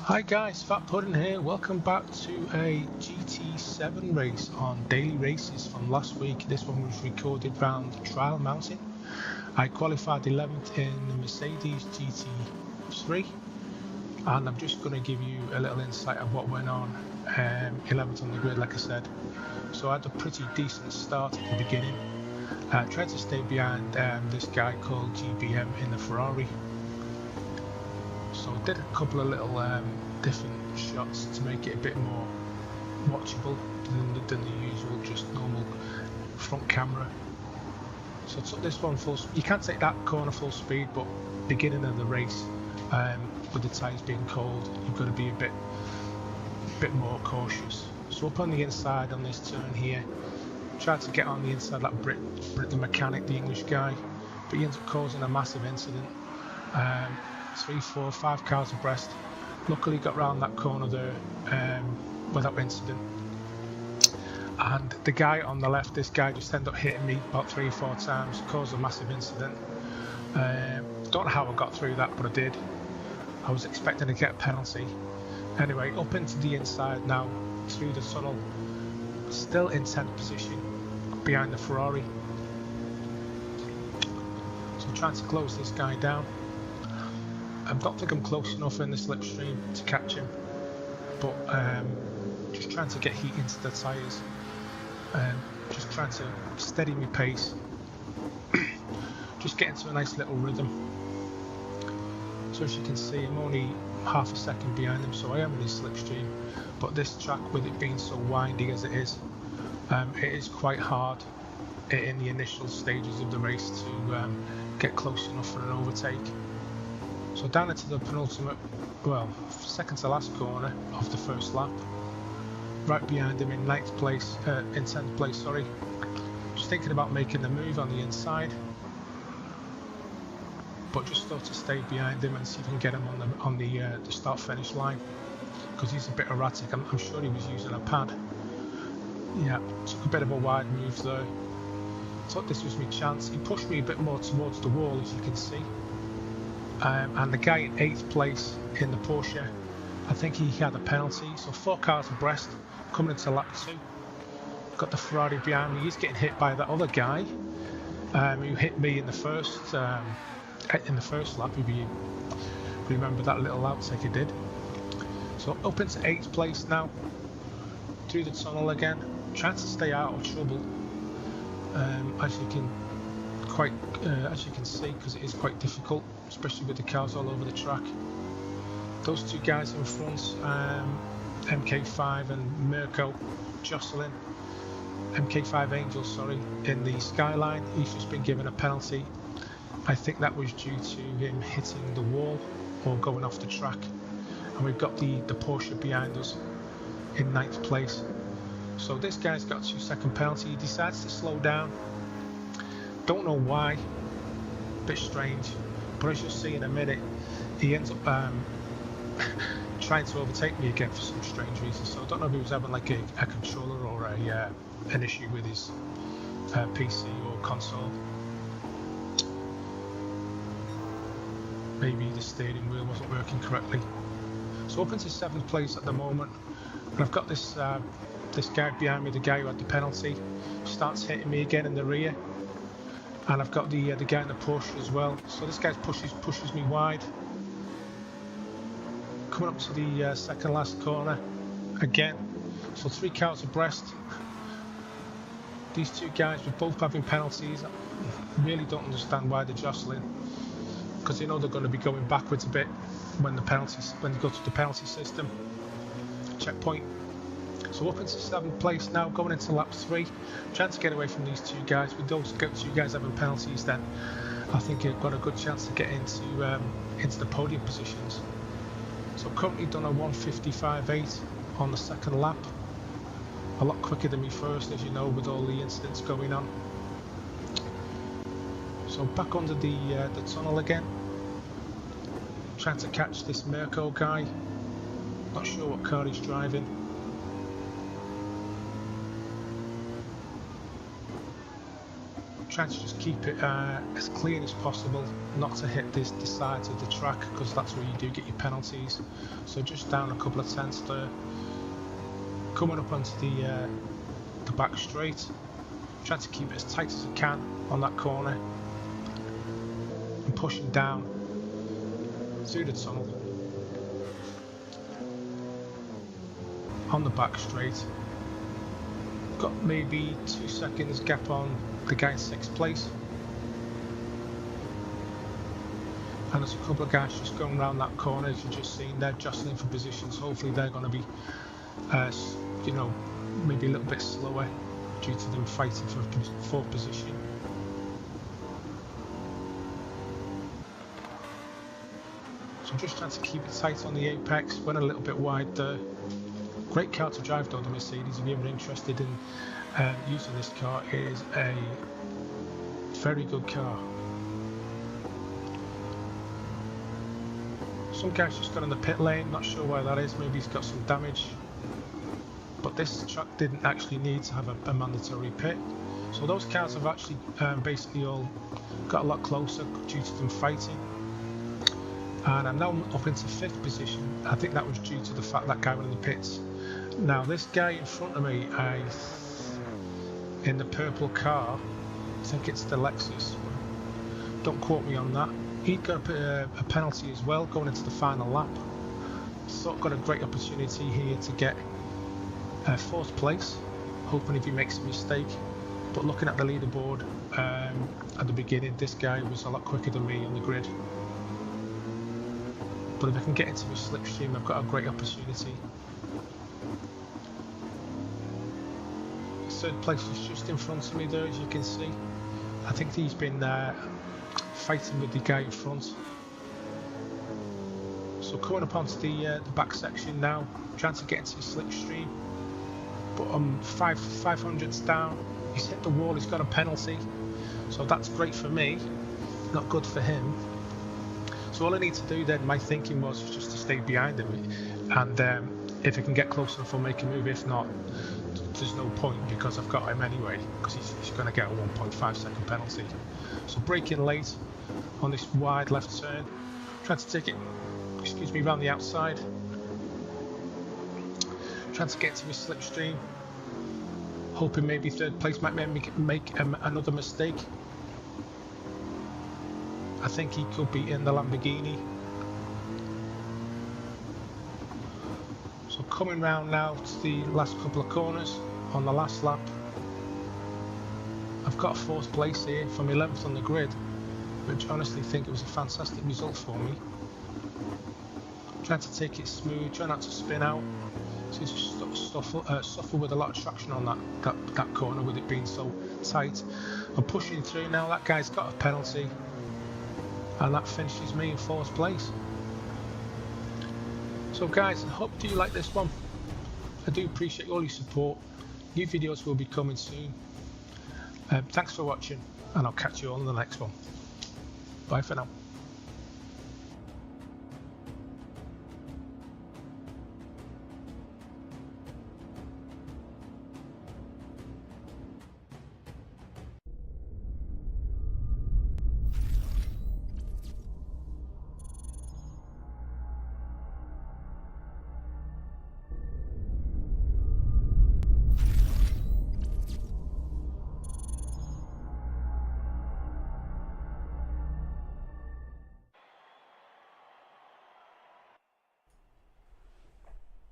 Hi guys, Fat Pudding here. Welcome back to a GT7 race on Daily Races from last week. This one was recorded round Trial Mountain. I qualified 11th in the Mercedes GT3 and I'm just going to give you a little insight of what went on. 11th on the grid, like I said. So I had a pretty decent start at the beginning. Tried to stay behind this guy called GBM in the Ferrari. So I did a couple of little different shots to make it a bit more watchable than the usual just normal front camera. So I took this one full speed. You can't take that corner full speed, but beginning of the race with the tyres being cold, you've got to be a bit more cautious. So up on the inside on this turn here, tried to get on the inside like Brit the mechanic, the English guy, but he ends up causing a massive incident. 3, 4, 5 cars abreast. Luckily got round that corner there without incident. And the guy on the left, this guy just ended up hitting me about 3 or 4 times, caused a massive incident. Don't know how I got through that, but I did. I was expecting to get a penalty. Anyway, up into the inside now, through the tunnel, still in 10th position behind the Ferrari. So I'm trying to close this guy down. I don't think I'm close enough in the slipstream to catch him, but just trying to get heat into the tyres, just trying to steady my pace, just get into a nice little rhythm. So as you can see, I'm only half a second behind him, so I am in his slipstream, but this track, with it being so windy as it is quite hard in the initial stages of the race to get close enough for an overtake. So down into the penultimate, well, second to last corner of the first lap. Right behind him in 10th place, sorry. Just thinking about making the move on the inside, but just thought to stay behind him and see if I can get him on the start-finish line, because he's a bit erratic. I'm sure he was using a pad. Yeah, took a bit of a wide move there. Thought this was my chance. He pushed me a bit more towards the wall, as you can see. And the guy in 8th place in the Porsche, I think he had a penalty. So 4 cars abreast coming into lap 2. Got the Ferrari behind me. He's getting hit by that other guy who hit me in the first lap. If you remember that little outtake he did. So up into 8th place now, through the tunnel again, trying to stay out of trouble. As you can see, because it is quite difficult, especially with the cars all over the track. Those 2 guys in front, MK5 and Mirko, jostling. MK5 Angel, sorry, in the skyline. He's just been given a penalty. I think that was due to him hitting the wall or going off the track. And we've got the Porsche behind us in 9th place. So this guy's got a 2-second penalty. He decides to slow down. Don't know why, bit strange, but as you'll see in a minute, he ends up trying to overtake me again for some strange reason. So I don't know if he was having like a controller or an issue with his PC or console. Maybe the steering wheel wasn't working correctly. So up into 7th place at the moment, and I've got this guy behind me, the guy who had the penalty, starts hitting me again in the rear. And I've got the guy in the Porsche as well. So this guy pushes me wide. Coming up to the second last corner again. So 3 cars abreast. These 2 guys were both having penalties. I really don't understand why they're jostling, because they know they're going to be going backwards a bit when they go to the penalty system. Checkpoint. So up into 7th place now, going into lap 3, trying to get away from these 2 guys. With those 2 guys having penalties, then I think I've got a good chance to get into the podium positions. So I've currently done a 1:55.8 on the second lap, a lot quicker than me first, as you know, with all the incidents going on. So back under the tunnel again, trying to catch this Mirko guy. Not sure what car he's driving. trying to just keep it as clean as possible, not to hit the sides of the track, because that's where you do get your penalties. So just down a couple of tenths there. Coming up onto the back straight, trying to keep it as tight as I can on that corner, and pushing down through the tunnel on the back straight. Got maybe 2 seconds gap on the guy in 6th place, and there's a couple of guys just going around that corner, as you've just seen. They're jostling for positions. Hopefully they're going to be you know, maybe a little bit slower due to them fighting for 4th position. So I'm just trying to keep it tight on the apex, went a little bit wide there. Great car to drive though, the Mercedes. If you're ever interested in using this car, it is a very good car. Some guy's just got in the pit lane, not sure why that is, maybe he's got some damage. But this truck didn't actually need to have a mandatory pit. So those cars have actually basically all got a lot closer due to them fighting. And I'm now up into 5th position. I think that was due to the fact that guy went in the pits. Now this guy in front of me, in the purple car, I think it's the Lexus, don't quote me on that. He'd got a penalty as well going into the final lap. So got a great opportunity here to get 4th place, hoping if he makes a mistake. But looking at the leaderboard at the beginning, this guy was a lot quicker than me on the grid. But if I can get into a slipstream, I've got a great opportunity. 3rd place is just in front of me there, as you can see. I think he's been fighting with the guy in front. So coming up onto the back section now, trying to get into a slipstream. But I'm 500s down. He's hit the wall, he's got a penalty. So that's great for me, not good for him. So all I need to do then, my thinking was just to stay behind him, and if I can get close enough I'll make a move. If not, there's no point, because I've got him anyway, because he's going to get a 1.5 second penalty. So braking late on this wide left turn, trying to take it, excuse me, around the outside, trying to get to his slipstream, hoping maybe 3rd place might make another mistake. I think he could be in the Lamborghini. So coming round now to the last couple of corners on the last lap. I've got 4th place here from 11th on the grid, which I honestly think it was a fantastic result for me. Trying to take it smooth, try not to spin out. So just suffer with a lot of traction on that corner, with it being so tight. I'm pushing through now. That guy's got a penalty, and that finishes me in 4th place. So guys, I hope you like this one. I do appreciate all your support. New videos will be coming soon. Thanks for watching, and I'll catch you all in the next one. Bye for now.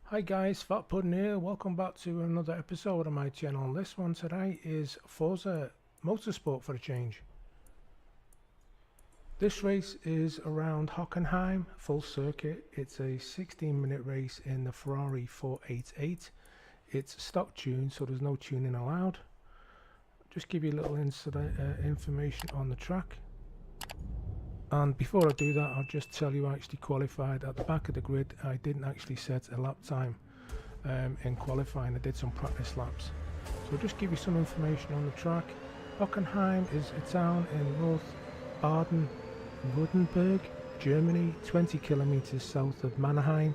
Hi guys, Fat Puddin here. Welcome back to another episode of my channel. This one today is Forza Motorsport for a change. This race is around Hockenheim, full circuit. It's a 16-minute race in the Ferrari 488. It's stock tune, so there's no tuning allowed. Just give you a little information on the track. And before I do that, I'll just tell you I actually qualified at the back of the grid. I didn't actually set a lap time in qualifying. I did some practice laps. So I'll just give you some information on the track. Hockenheim is a town in North Baden-Württemberg, Germany, 20 kilometers south of Mannheim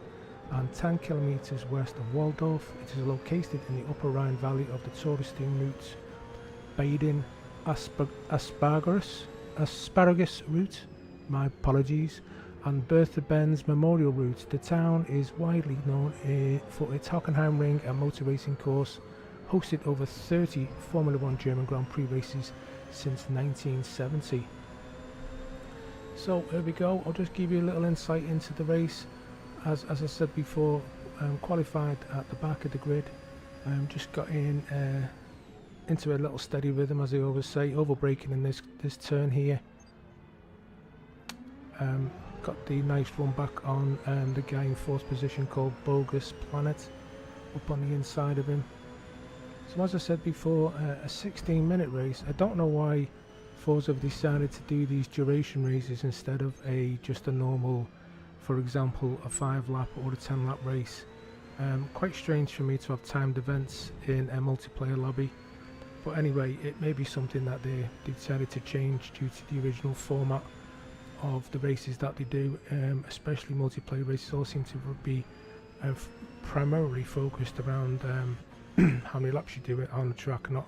and 10 kilometers west of Waldorf. It is located in the upper Rhine valley of the touristing routes Baden, asparagus route, my apologies, and Bertha Benz Memorial Route. The town is widely known for its Hockenheim Ring and motor racing course, hosted over 30 Formula 1 German Grand Prix races since 1970. So here we go, I'll just give you a little insight into the race. As I said before, qualified at the back of the grid, just got in into a little steady rhythm, as I always say, over braking in this turn here. Got the nice run back on the guy in fourth position called Bogus Planet up on the inside of him. So as I said before, a 16-minute race. I don't know why Forza have decided to do these duration races instead of just a normal, for example, a 5-lap or a 10-lap race. Quite strange for me to have timed events in a multiplayer lobby, but anyway, it may be something that they decided to change due to the original format of the races that they do. Especially multiplayer races all seem to be primarily focused around how many laps you do it on the track, not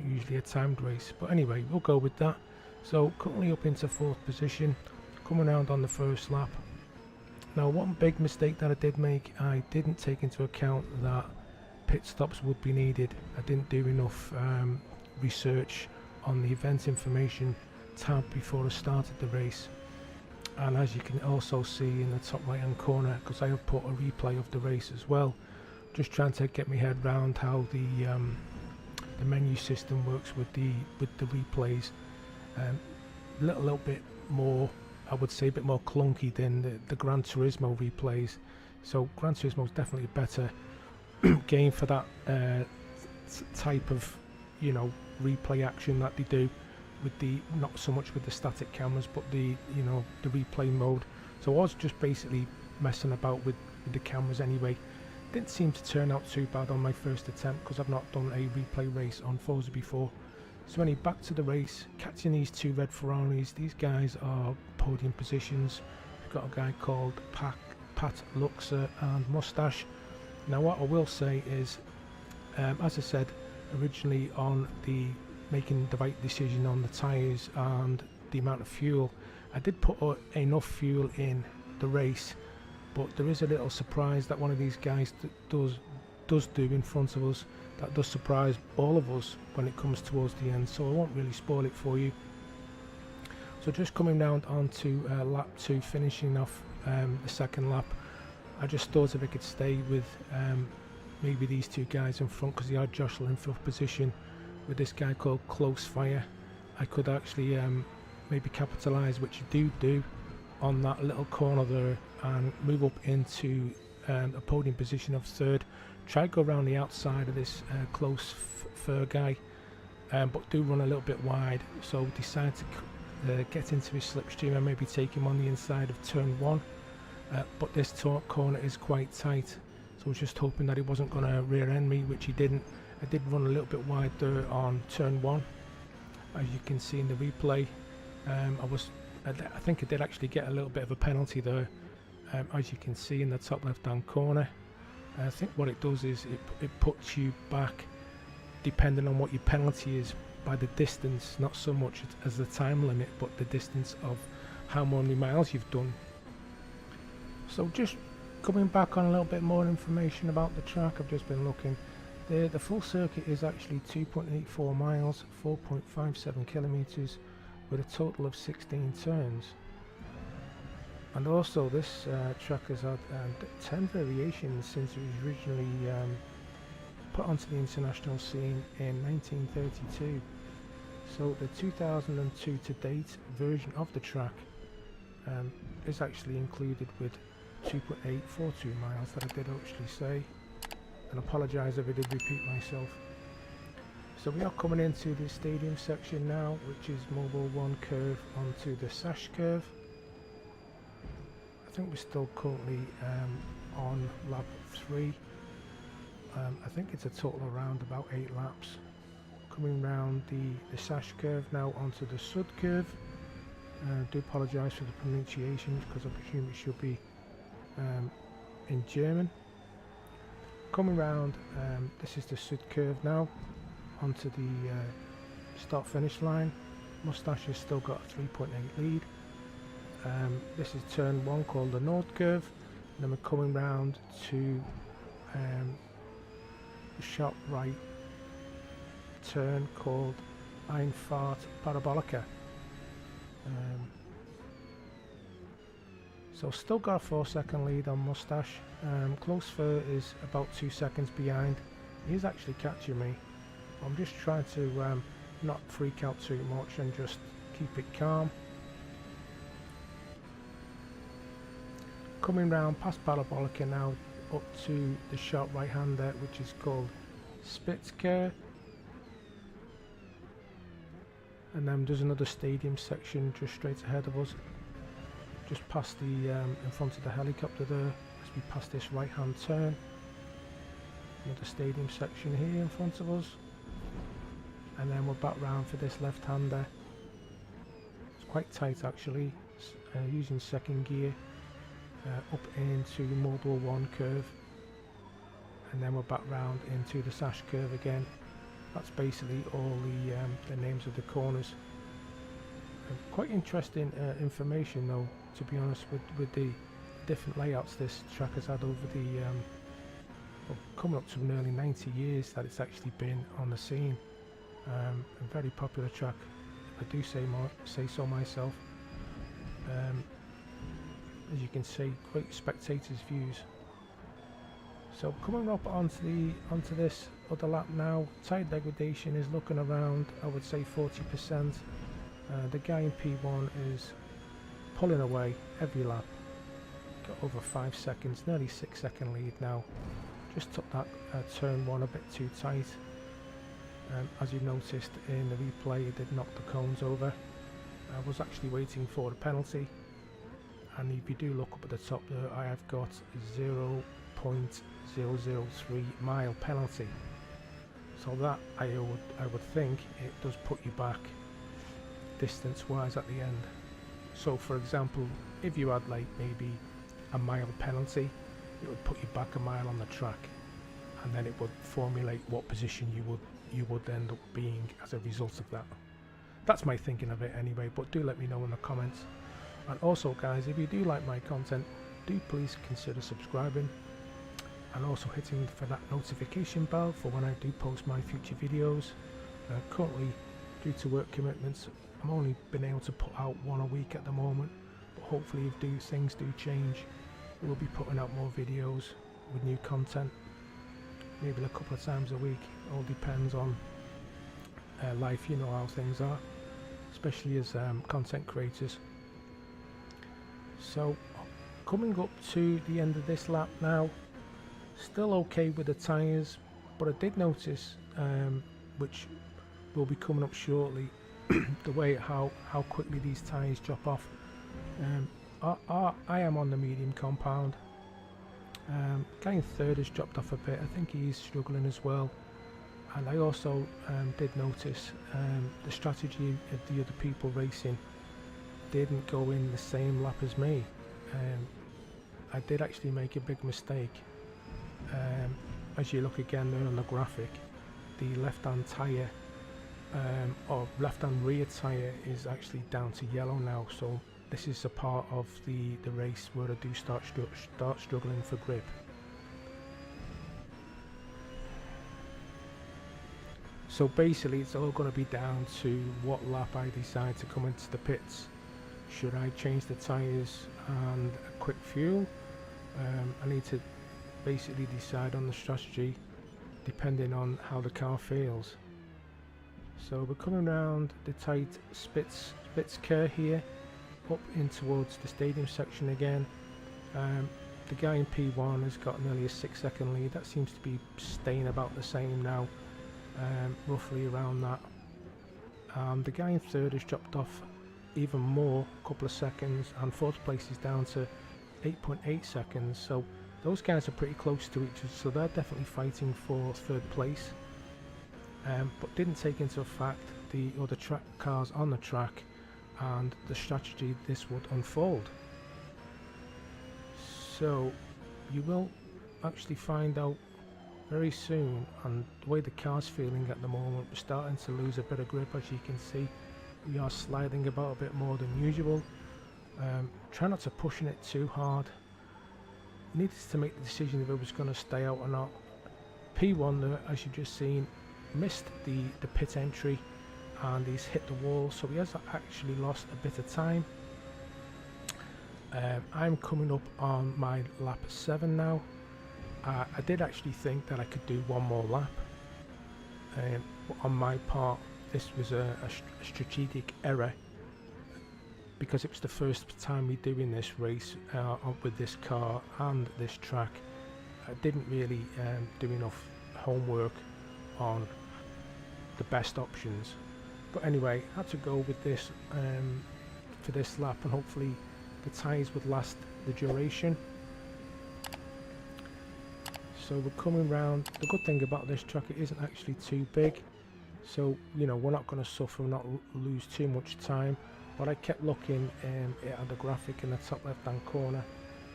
usually a timed race. But anyway, we'll go with that. So currently up into fourth position, coming around on the first lap. Now, one big mistake that I did make, I didn't take into account that pit stops would be needed. I didn't do enough research on the event information tab before I started the race. And as you can also see in the top right hand corner, because I have put a replay of the race as well, just trying to get my head around how the menu system works with the replays. Little bit more, I would say, a bit more clunky than the Gran Turismo replays. So Gran Turismo is definitely a better game for that type of, replay action that they do with the, not so much with the static cameras, but the replay mode. So I was just basically messing about with the cameras anyway. Didn't seem to turn out too bad on my first attempt because I've not done a replay race on Forza before. So anyway, back to the race, catching these two red Ferraris. These guys are podium positions. We've got a guy called Pat Luxer and Mustache. Now what I will say is, as I said originally, on the making the right decision on the tyres and the amount of fuel, I did put enough fuel in the race, but there is a little surprise that one of these guys does do in front of us that does surprise all of us when it comes towards the end, so I won't really spoil it for you. So just coming round onto lap 2, finishing off the second lap, I just thought if I could stay with maybe these two guys in front, because they are jostling for position with this guy called Close Fire, I could actually maybe capitalise, which you do on that little corner there, and move up into a podium position of third. Try to go around the outside of this Close Fur guy, but do run a little bit wide, so decide to get into his slipstream and maybe take him on the inside of turn 1, but this corner is quite tight, so I was just hoping that he wasn't going to rear end me, which he didn't. I did run a little bit wide there on turn 1, as you can see in the replay. I think I did actually get a little bit of a penalty there, as you can see in the top left hand corner. I think what it does is it puts you back, depending on what your penalty is, by the distance, not so much as the time limit, but the distance of how many miles you've done. So just coming back on a little bit more information about the track, I've just been looking. The full circuit is actually 2.84 miles, 4.57 kilometers, with a total of 16 turns. And also this track has had 10 variations since it was originally put onto the international scene in 1932. So the 2002 to date version of the track is actually included with 2.842 miles that I did actually say, and apologise if I did repeat myself. So we are coming into the stadium section now, which is Mobile 1 curve onto the Sash curve. I think we're still currently on lap 3. I think it's a total around about 8 laps. Coming round the Sash curve now onto the Sud curve. I do apologise for the pronunciation, because I presume it should be in German. Coming round, this is the Sud curve now, onto the start finish line. Mustache has still got a 3.8 lead. This is turn 1 called the Nord curve, and then we're coming round to the sharp right turn called Einfahrt Parabolica. So still got a 4-second lead on Mustache. Close Fur is about 2 seconds behind. He's actually catching me. I'm just trying to not freak out too much and just keep it calm. Coming round past Parabolica now up to the sharp right hander, which is called Spitzker. And then there's another stadium section just straight ahead of us, just past the in front of the helicopter there, as we pass this right hand turn. Another stadium section here in front of us, and then we're back round for this left hander. It's quite tight actually, using second gear, up into Mobile 1 curve, and then we're back round into the Sash curve again. That's basically all the names of the corners. Quite interesting information though, to be honest, with the different layouts this track has had over the well, coming up to nearly 90 years that it's actually been on the scene. A very popular track, if I do say so myself. As you can see, great spectators' views. So coming up onto this other lap now, tyre degradation is looking around, I would say 40%. The guy in P1 is pulling away every lap. Got over 5 seconds, nearly 6-second lead now. Just took that turn 1 a bit too tight. As you noticed in the replay, it did knock the cones over. I was actually waiting for the penalty, and if you do look up at the top there, I have got 0.003 mile penalty. So that I would think it does put you back distance wise at the end. So for example, if you had like maybe a mile penalty, it would put you back a mile on the track, and then it would formulate what position you would end up being as a result of that. That's my thinking of it anyway, but do let me know in the comments. And also guys, if you do like my content, do please consider subscribing and also hitting for that notification bell for when I do post my future videos. Currently, due to work commitments, I'm only been able to put out 1 a week at the moment, but hopefully if things do change, we'll be putting out more videos with new content, maybe a couple of times a week. All depends on life, you know how things are, especially as content creators. So coming up to the end of this lap now, still okay with the tyres, but I did notice, which will be coming up shortly, the way how quickly these tyres drop off. I am on the medium compound. Guy in third has dropped off a bit. I think he's struggling as well. And I also did notice the strategy of the other people racing didn't go in the same lap as me. I did actually make a big mistake. As you look again there on the graphic, the left-hand tyre or left-hand rear tyre is actually down to yellow now. So this is a part of the race where I do start struggling for grip. So basically it's all going to be down to what lap I decide to come into the pits. Should I change the tyres and a quick fuel? I need to basically decide on the strategy depending on how the car feels. So we're coming around the tight Spitzker here, up in towards the stadium section again. The guy in P1 has got nearly a 6-second lead. That seems to be staying about the same now, roughly around that. The guy in third has dropped off even more, a couple of seconds, and fourth place is down to 8.8 seconds. So those guys are pretty close to each other, so they're definitely fighting for third place. But didn't take into fact the other cars on the track and the strategy this would unfold. So you will actually find out very soon, and the way the car's feeling at the moment, we're starting to lose a bit of grip. As you can see, we are sliding about a bit more than usual. Try not to pushing it too hard. Needed to make the decision if it was going to stay out or not. P1 there, as you've just seen, missed the pit entry and he's hit the wall, so he has actually lost a bit of time. I'm coming up on my lap 7 now. I did actually think that I could do one more lap. On my part, this was a strategic error, because it was the first time we doing this race with this car and this track. I didn't really do enough homework on the best options, but anyway, I had to go with this for this lap, and hopefully the tyres would last the duration. So we're coming round. The good thing about this track, it isn't actually too big, so you know, we're not going to suffer, not lose too much time. But I kept looking at the graphic in the top left hand corner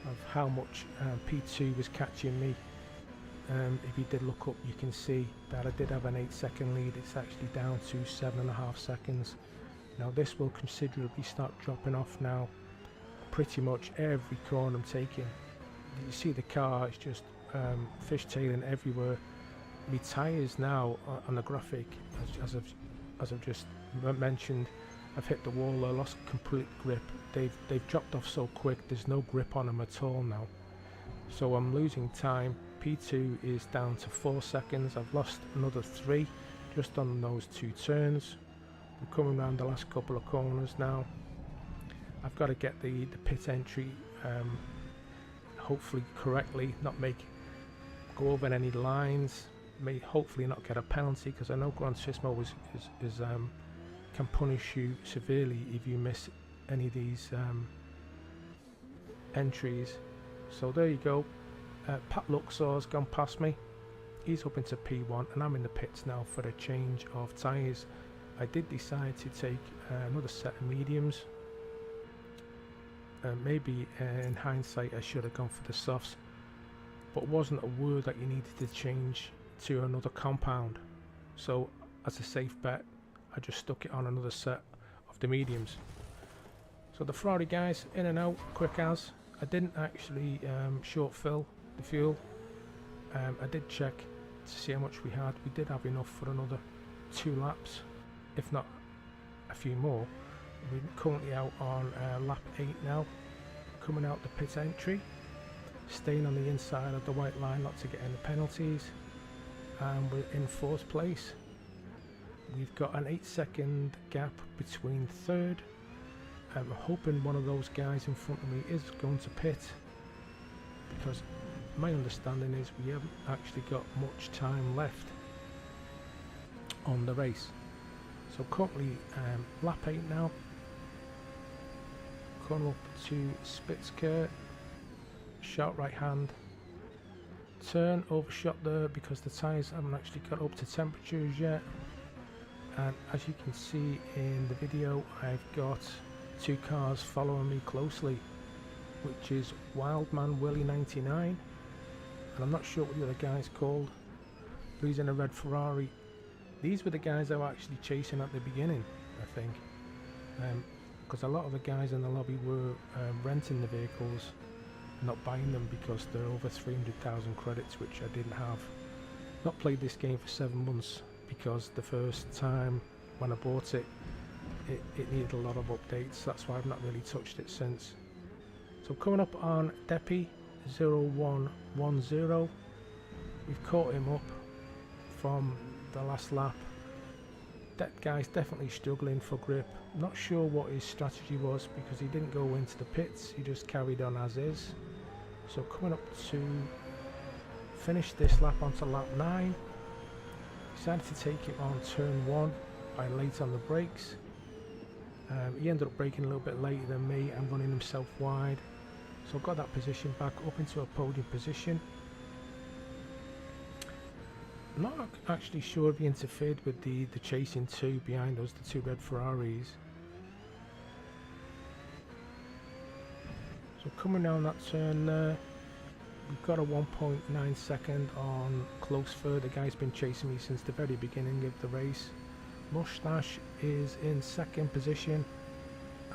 of how much P2 was catching me. If you did look up, you can see that I did have an 8-second lead. It's actually down to 7.5 seconds. Now this will considerably start dropping off now. Pretty much every corner I'm taking, you see the car is just fishtailing everywhere. My tyres now on the graphic, as I've just mentioned, I've hit the wall. I lost complete grip. They've dropped off so quick. There's no grip on them at all now. So I'm losing time. P2 is down to 4 seconds. I've lost another 3 just on those 2 turns. I'm coming around the last couple of corners now. I've got to get the pit entry hopefully correctly, not go over any lines, may hopefully not get a penalty, because I know Gran Turismo can punish you severely if you miss any of these entries. So there you go. Pat Luxor's gone past me. He's up into P1 and I'm in the pits now for a change of tyres. I did decide to take another set of mediums. Maybe in hindsight I should have gone for the softs, but it wasn't a word that you needed to change to another compound. So as a safe bet, I just stuck it on another set of the mediums. So the Ferrari guys in and out quick as. I didn't actually short fill the fuel. I did check to see how much we had. We did have enough for another 2 laps, if not a few more. We're currently out on lap 8 now, coming out the pit entry, staying on the inside of the white line not to get any penalties, and we're in 4th place. We've got an 8-second gap between 3rd. I'm hoping one of those guys in front of me is going to pit, because my understanding is we haven't actually got much time left on the race. So currently lap 8 now, coming up to Spitzker, sharp right hand turn, overshot there because the tyres haven't actually got up to temperatures yet. And as you can see in the video, I've got 2 cars following me closely, which is Wildman Willie 99, and I'm not sure what the other guy's called, but he's in a red Ferrari. These were the guys I was actually chasing at the beginning, I think, because a lot of the guys in the lobby were renting the vehicles, not buying them, because they're over 300,000 credits, which I didn't have. Not played this game for 7 months, because the first time when I bought it, it needed a lot of updates. That's why I've not really touched it since. So coming up on Deppy 0110, we've caught him up from the last lap. That guy's definitely struggling for grip. Not sure what his strategy was, because he didn't go into the pits, he just carried on as is. So coming up to finish this lap onto lap 9, decided to take it on turn 1 by late on the brakes. He ended up braking a little bit later than me and running himself wide, so got that position back up into a podium position. I'm not actually sure if he interfered with the chasing 2 behind us, the 2 red Ferraris. So coming down that turn there, we've got a 1.9 second on close third. The guy's been chasing me since the very beginning of the race. Mustache is in second position,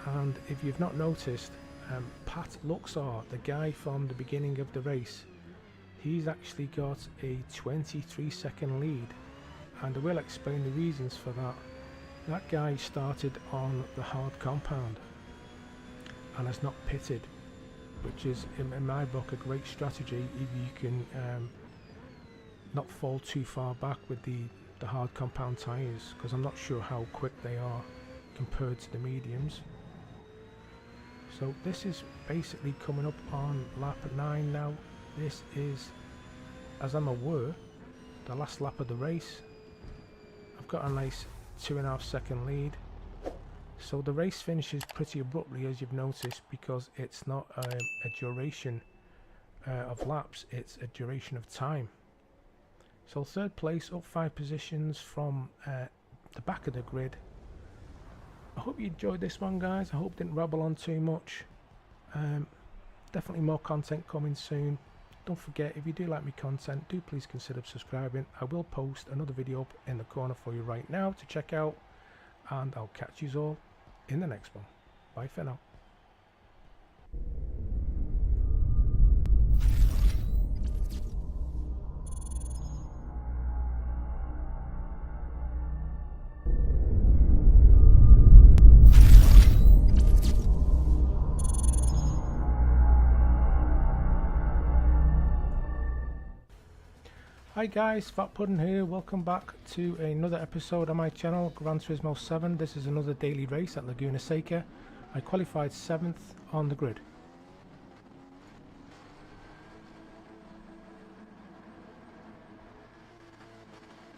and if you've not noticed, Pat Luxor, the guy from the beginning of the race, he's actually got a 23-second lead, and I will explain the reasons for that. That guy started on the hard compound and has not pitted, which is in my book a great strategy if you can not fall too far back with the hard compound tyres, because I'm not sure how quick they are compared to the mediums. So this is basically coming up on lap 9 now. This is, as I'm aware, the last lap of the race. I've got a nice 2.5 second lead. So the race finishes pretty abruptly, as you've noticed, because it's not a duration of laps, it's a duration of time. So third place, up 5 positions from the back of the grid. I hope you enjoyed this one, guys. I hope it didn't rabble on too much. Definitely more content coming soon. Don't forget, if you do like my content, do please consider subscribing. I will post another video up in the corner for you right now to check out, and I'll catch you all in the next one. Bye for now. Hi guys, Fat Pudding here. Welcome back to another episode on my channel, Gran Turismo 7. This is another daily race at Laguna Seca. I qualified 7th on the grid.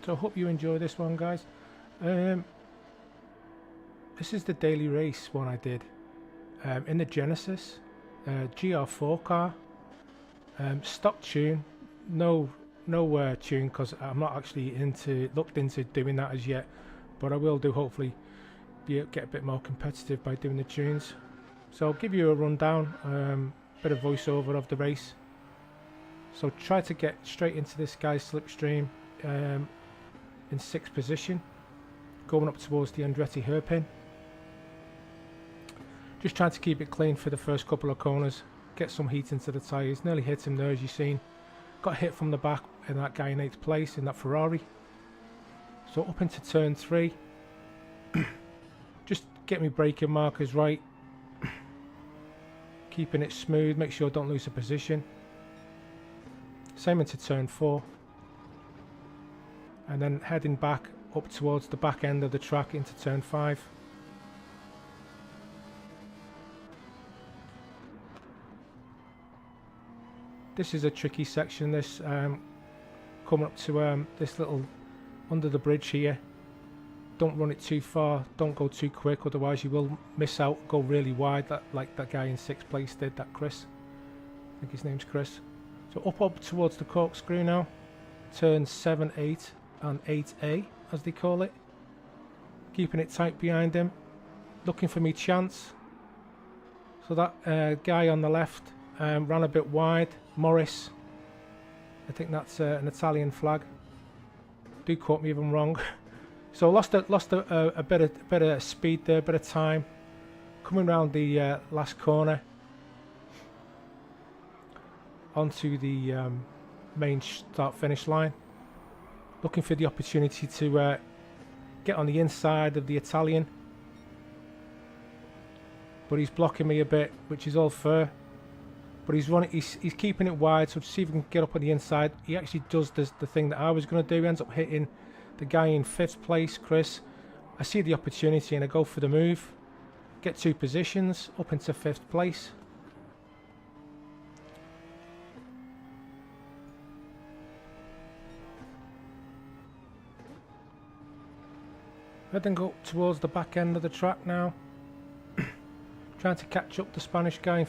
So I hope you enjoy this one, guys. This is the daily race one I did in the Genesis GR4 car, stock tune, no tune, because I'm not actually looked into doing that as yet, but I will do, hopefully get a bit more competitive by doing the tunes. So I'll give you a rundown, bit of voiceover of the race. So try to get straight into this guy's slipstream in 6th position, going up towards the Andretti hairpin. Just trying to keep it clean for the first couple of corners, get some heat into the tyres. Nearly hit him there, as you've seen. Got hit from the back, and that guy in 8th place in that Ferrari. So up into turn 3, just get me braking markers right, keeping it smooth, make sure I don't lose a position. Same into turn 4, and then heading back up towards the back end of the track into turn 5. This is a tricky section, this coming up to this little under the bridge here. Don't run it too far, don't go too quick, otherwise you will miss out, go really wide, like that guy in 6th place did, that Chris. I think his name's Chris. So up towards the corkscrew now, turns 7, 8 and 8A as they call it. Keeping it tight behind him, looking for me chance. So that guy on the left ran a bit wide, Morris. I think that's an Italian flag. Do quote me if I'm wrong. So lost a bit of speed there, a bit of time. Coming round the last corner onto the main start-finish line. Looking for the opportunity to get on the inside of the Italian, but he's blocking me a bit, which is all fair. But he's keeping it wide, so to see if we can get up on the inside. He actually does the thing that I was going to do. He ends up hitting the guy in 5th place, Chris. I see the opportunity and I go for the move. Get 2 positions, up into 5th place. Heading up towards the back end of the track now. Trying to catch up the Spanish guy in